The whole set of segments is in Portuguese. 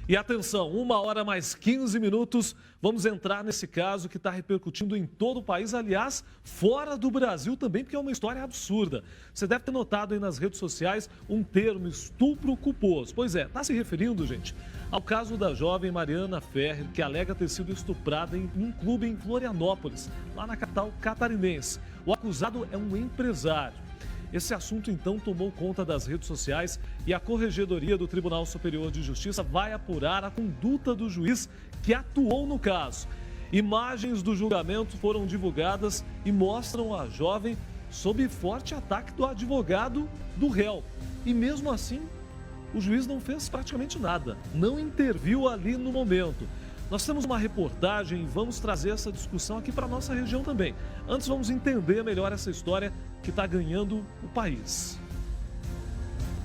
E atenção, 1h mais 15 minutos, vamos entrar nesse caso que está repercutindo em todo o país, aliás, fora do Brasil também, porque é uma história absurda. Você deve ter notado aí nas redes sociais um termo, estupro culposo. Pois é, está se referindo, gente, ao caso da jovem Mariana Ferrer, que alega ter sido estuprada em um clube em Florianópolis, lá na capital catarinense. O acusado é um empresário. Esse assunto, então, tomou conta das redes sociais e a Corregedoria do Tribunal Superior de Justiça vai apurar a conduta do juiz que atuou no caso. Imagens do julgamento foram divulgadas e mostram a jovem sob forte ataque do advogado do réu. E mesmo assim, o juiz não fez praticamente nada, não interviu ali no momento. Nós temos uma reportagem e vamos trazer essa discussão aqui para a nossa região também. Antes, vamos entender melhor essa história que está ganhando o país.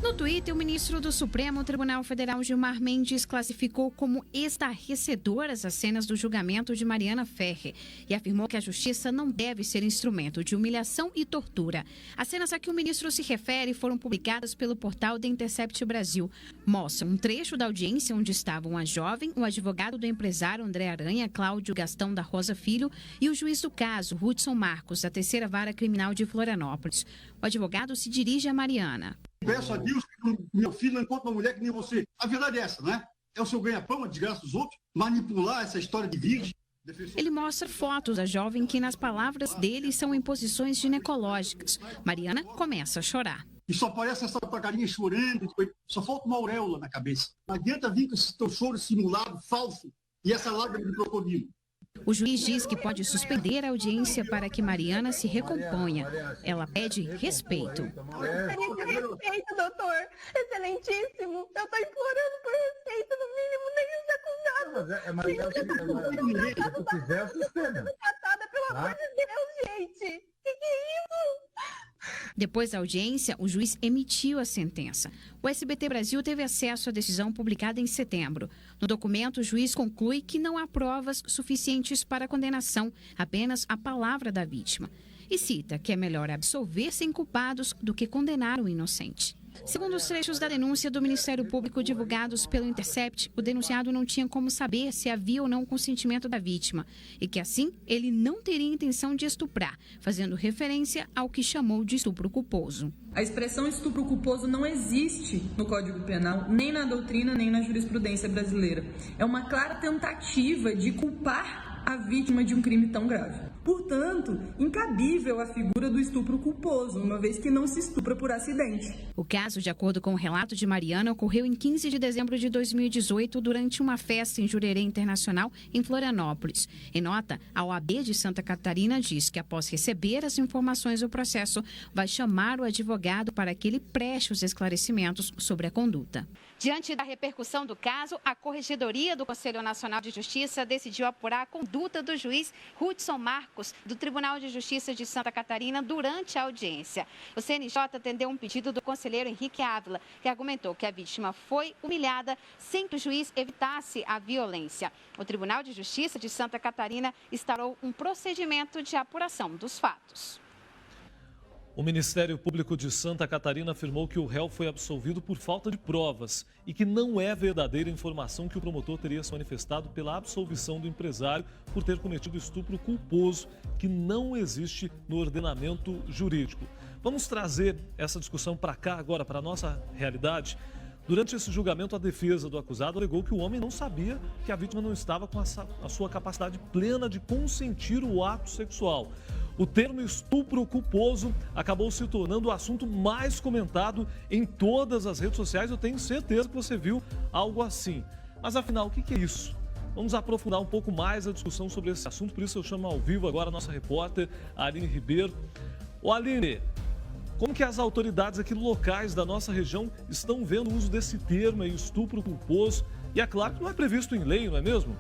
No Twitter, o ministro do Supremo Tribunal Federal, Gilmar Mendes, classificou como estarrecedoras as cenas do julgamento de Mariana Ferrer e afirmou que a justiça não deve ser instrumento de humilhação e tortura. As cenas a que o ministro se refere foram publicadas pelo portal The Intercept Brasil. Mostram um trecho da audiência onde estavam a jovem, o advogado do empresário André Aranha, Cláudio Gastão da Rosa Filho, e o juiz do caso, Hudson Marcos, da 3ª Vara Criminal de Florianópolis. O advogado se dirige a Mariana. Peço a Deus que meu filho não encontre uma mulher que nem você. A verdade é essa, né? É o seu ganha-pão, a desgraça dos outros, manipular essa história de virgem. Ele mostra fotos da jovem que, nas palavras dele, são imposições ginecológicas. Mariana começa a chorar. E só aparece essa tua carinha chorando, só falta uma auréola na cabeça. Não adianta vir com esse teu choro simulado, falso, e essa lágrima de crocodilo. O juiz diz que pode suspender a audiência para que Mariana se recomponha. Ela pede respeito. Respeito, doutor. Excelentíssimo. Eu estou implorando por respeito, no mínimo, nem os acusados. Se quiser, suspenda. Pelo amor de Deus, gente. Que é isso? Depois da audiência, o juiz emitiu a sentença. O SBT Brasil teve acesso à decisão publicada em setembro. No documento, o juiz conclui que não há provas suficientes para a condenação, apenas a palavra da vítima. E cita que é melhor absolver sem culpados do que condenar o inocente. Segundo os trechos da denúncia do Ministério Público divulgados pelo Intercept, o denunciado não tinha como saber se havia ou não consentimento da vítima e que, assim, ele não teria intenção de estuprar, fazendo referência ao que chamou de estupro culposo. A expressão estupro culposo não existe no Código Penal, nem na doutrina, nem na jurisprudência brasileira. É uma clara tentativa de culpar a vítima de um crime tão grave. Portanto, incabível a figura do estupro culposo, uma vez que não se estupra por acidente. O caso, de acordo com o relato de Mariana, ocorreu em 15 de dezembro de 2018, durante uma festa em Jurerê Internacional, em Florianópolis. Em nota, a OAB de Santa Catarina diz que, após receber as informações do processo, vai chamar o advogado para que ele preste os esclarecimentos sobre a conduta. Diante da repercussão do caso, a Corregedoria do Conselho Nacional de Justiça decidiu apurar a conduta do juiz Hudson Marcos, do Tribunal de Justiça de Santa Catarina, durante a audiência. O CNJ atendeu um pedido do conselheiro Henrique Ávila, que argumentou que a vítima foi humilhada sem que o juiz evitasse a violência. O Tribunal de Justiça de Santa Catarina instaurou um procedimento de apuração dos fatos. O Ministério Público de Santa Catarina afirmou que o réu foi absolvido por falta de provas e que não é verdadeira a informação que o promotor teria se manifestado pela absolvição do empresário por ter cometido estupro culposo, que não existe no ordenamento jurídico. Vamos trazer essa discussão para cá agora, para a nossa realidade. Durante esse julgamento, a defesa do acusado alegou que o homem não sabia que a vítima não estava com a sua capacidade plena de consentir o ato sexual. O termo estupro culposo acabou se tornando o assunto mais comentado em todas as redes sociais. Eu tenho certeza que você viu algo assim. Mas afinal, o que é isso? Vamos aprofundar um pouco mais a discussão sobre esse assunto. Por isso eu chamo ao vivo agora a nossa repórter, Aline Ribeiro. Ô Aline, como que as autoridades aqui locais da nossa região estão vendo o uso desse termo aí, estupro culposo? E é claro que não é previsto em lei, não é mesmo?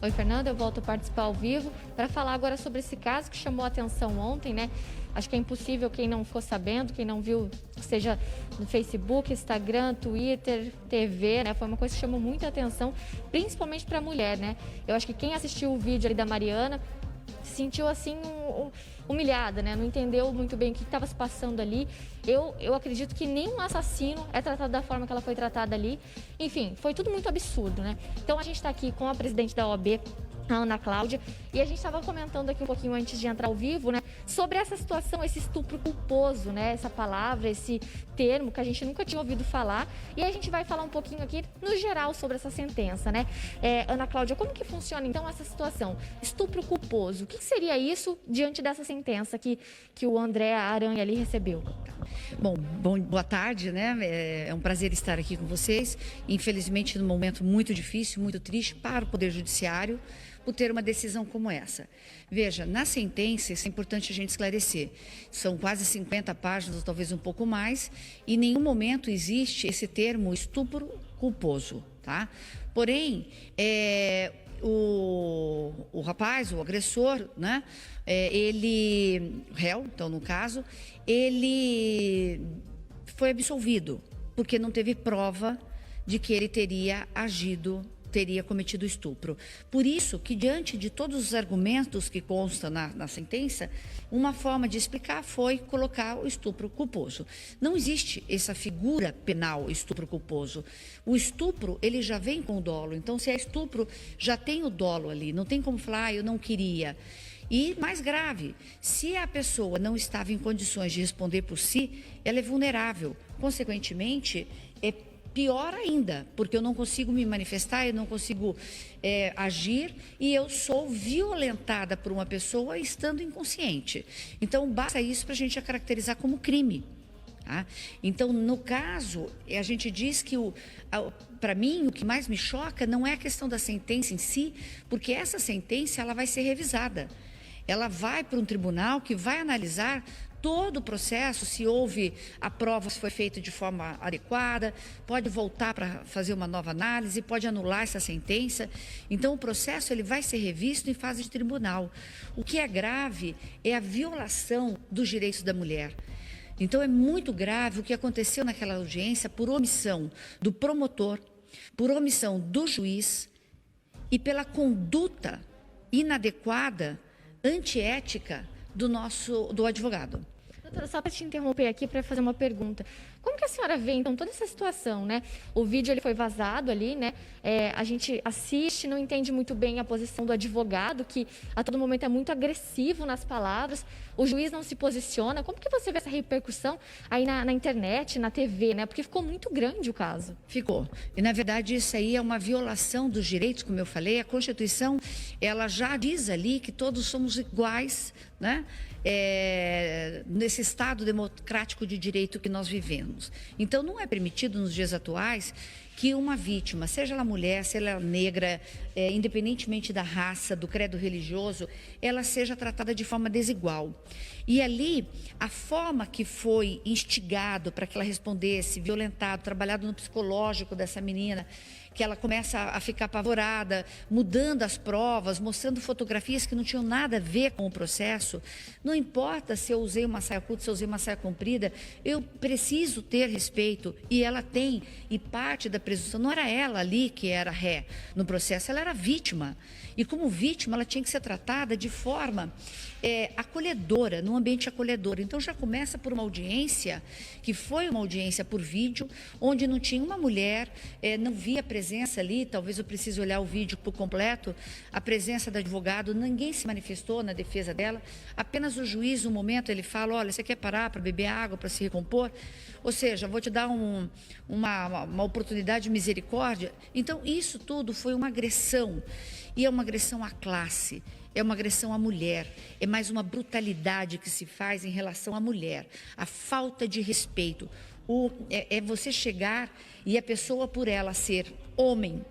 Oi, Fernanda, eu volto a participar ao vivo para falar agora sobre esse caso que chamou a atenção ontem, né? Acho que é impossível quem não ficou sabendo, quem não viu, seja no Facebook, Instagram, Twitter, TV, né? Foi uma coisa que chamou muita atenção, principalmente para a mulher, né? Eu acho que quem assistiu o vídeo ali da Mariana se sentiu assim humilhada, né? Não entendeu muito bem o que estava se passando ali. Eu acredito que nenhum assassino é tratado da forma que ela foi tratada ali. Enfim, foi tudo muito absurdo, né? Então a gente está aqui com a presidente da OAB, a Ana Cláudia, e a gente estava comentando aqui um pouquinho antes de entrar ao vivo, né, sobre essa situação, esse estupro culposo, né, essa palavra, esse termo que a gente nunca tinha ouvido falar, e a gente vai falar um pouquinho aqui, no geral, sobre essa sentença, né. Ana Cláudia, como que funciona, então, essa situação? Estupro culposo, o que seria isso diante dessa sentença que o André Aranha ali recebeu? Bom, boa tarde, né? É um prazer estar aqui com vocês. Infelizmente, num momento muito difícil, muito triste para o Poder Judiciário, por ter uma decisão como essa. Veja, na sentença, isso é importante a gente esclarecer, são quase 50 páginas, ou talvez um pouco mais, e em nenhum momento existe esse termo estupro culposo, tá? Porém, o rapaz, o agressor, né? O réu, então no caso, ele foi absolvido, porque não teve prova de que ele teria cometido estupro. Por isso que, diante de todos os argumentos que constam na sentença, uma forma de explicar foi colocar o estupro culposo. Não existe essa figura penal, estupro culposo. O estupro, ele já vem com o dolo. Então, se é estupro, já tem o dolo ali. Não tem como falar, eu não queria. E, mais grave, se a pessoa não estava em condições de responder por si, ela é vulnerável. Consequentemente, é pior ainda, porque eu não consigo me manifestar, eu não consigo agir e eu sou violentada por uma pessoa estando inconsciente. Então, basta isso para a gente caracterizar como crime. Tá? Então, no caso, a gente diz que, para mim, o que mais me choca não é a questão da sentença em si, porque essa sentença ela vai ser revisada. Ela vai para um tribunal que vai analisar todo o processo, se houve a prova, se foi feita de forma adequada, pode voltar para fazer uma nova análise, pode anular essa sentença. Então, o processo ele vai ser revisto em fase de tribunal. O que é grave é a violação dos direitos da mulher. Então, é muito grave o que aconteceu naquela audiência por omissão do promotor, por omissão do juiz e pela conduta inadequada, antiética do advogado. Doutora, só para te interromper aqui para fazer uma pergunta. Como que a senhora vê, então, toda essa situação, né? O vídeo ele foi vazado ali, né? A gente assiste, não entende muito bem a posição do advogado, que a todo momento é muito agressivo nas palavras. O juiz não se posiciona. Como que você vê essa repercussão aí na internet, na TV, né? Porque ficou muito grande o caso. Ficou. E, na verdade, isso aí é uma violação dos direitos, como eu falei. A Constituição, ela já diz ali que todos somos iguais, né? Nesse Estado democrático de direito que nós vivemos. Então, não é permitido nos dias atuais que uma vítima, seja ela mulher, seja ela negra, independentemente da raça, do credo religioso, ela seja tratada de forma desigual. E ali, a forma que foi instigado para que ela respondesse, violentado, trabalhado no psicológico dessa menina, que ela começa a ficar apavorada, mudando as provas, mostrando fotografias que não tinham nada a ver com o processo. Não importa se eu usei uma saia curta, se eu usei uma saia comprida, eu preciso ter respeito, e ela tem, e parte da presunção, não era ela ali que era ré no processo, ela era vítima. E como vítima, ela tinha que ser tratada de forma acolhedora, num ambiente acolhedor. Então, já começa por uma audiência, que foi uma audiência por vídeo, onde não tinha uma mulher, não via a presença ali, talvez eu precise olhar o vídeo por completo, a presença do advogado, ninguém se manifestou na defesa dela, apenas o juiz, no momento, ele fala, olha, você quer parar para beber água, para se recompor? Ou seja, vou te dar uma oportunidade de misericórdia. Então, isso tudo foi uma agressão, e é uma agressão à classe, é uma agressão à mulher, é mais uma brutalidade que se faz em relação à mulher, a falta de respeito. É você chegar e a pessoa, por ela ser homem,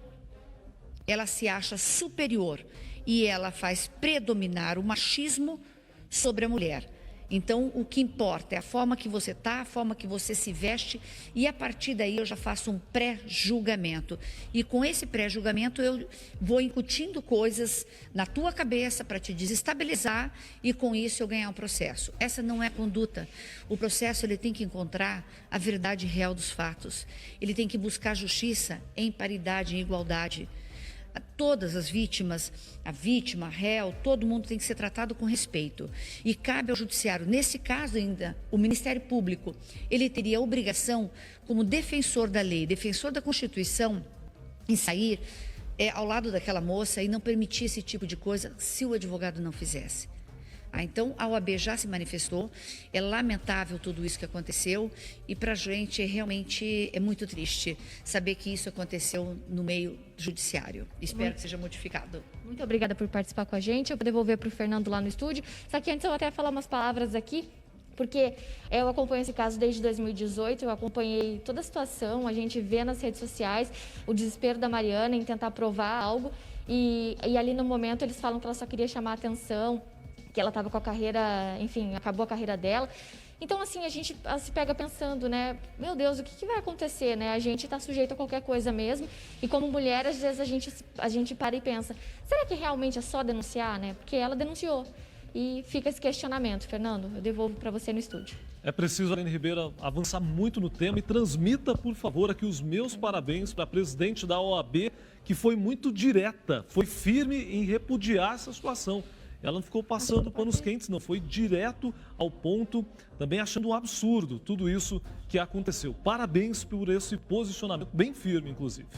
ela se acha superior e ela faz predominar o machismo sobre a mulher. Então, o que importa é a forma que você está, a forma que você se veste, e a partir daí eu já faço um pré-julgamento. E com esse pré-julgamento eu vou incutindo coisas na tua cabeça para te desestabilizar, e com isso eu ganhar um processo. Essa não é a conduta. O processo ele tem que encontrar a verdade real dos fatos. Ele tem que buscar justiça em paridade, em igualdade. todas as vítimas, a vítima, a réu, todo mundo tem que ser tratado com respeito. E cabe ao judiciário, nesse caso ainda, o Ministério Público, ele teria a obrigação, como defensor da lei, defensor da Constituição, em sair ao lado daquela moça e não permitir esse tipo de coisa se o advogado não fizesse. Então, a OAB já se manifestou, é lamentável tudo isso que aconteceu e para a gente realmente é muito triste saber que isso aconteceu no meio judiciário. Espero que seja modificado. Muito obrigada por participar com a gente. Eu vou devolver para o Fernando lá no estúdio. Só que antes eu vou até falar umas palavras aqui, porque eu acompanho esse caso desde 2018, eu acompanhei toda a situação, a gente vê nas redes sociais o desespero da Mariana em tentar provar algo e ali no momento eles falam que ela só queria chamar a atenção, que ela estava com a carreira, enfim, acabou a carreira dela. Então, assim, a gente se pega pensando, né? Meu Deus, o que vai acontecer, né? A gente está sujeito a qualquer coisa mesmo. E como mulher, às vezes a gente para e pensa, será que realmente é só denunciar, né? Porque ela denunciou. E fica esse questionamento. Fernando, eu devolvo para você no estúdio. É preciso, Aline Ribeiro, avançar muito no tema e transmita, por favor, aqui os meus parabéns para a presidente da OAB, que foi muito direta, foi firme em repudiar essa situação. Ela não ficou passando panos quentes, não. Foi direto ao ponto, também achando um absurdo tudo isso que aconteceu. Parabéns por esse posicionamento bem firme, inclusive.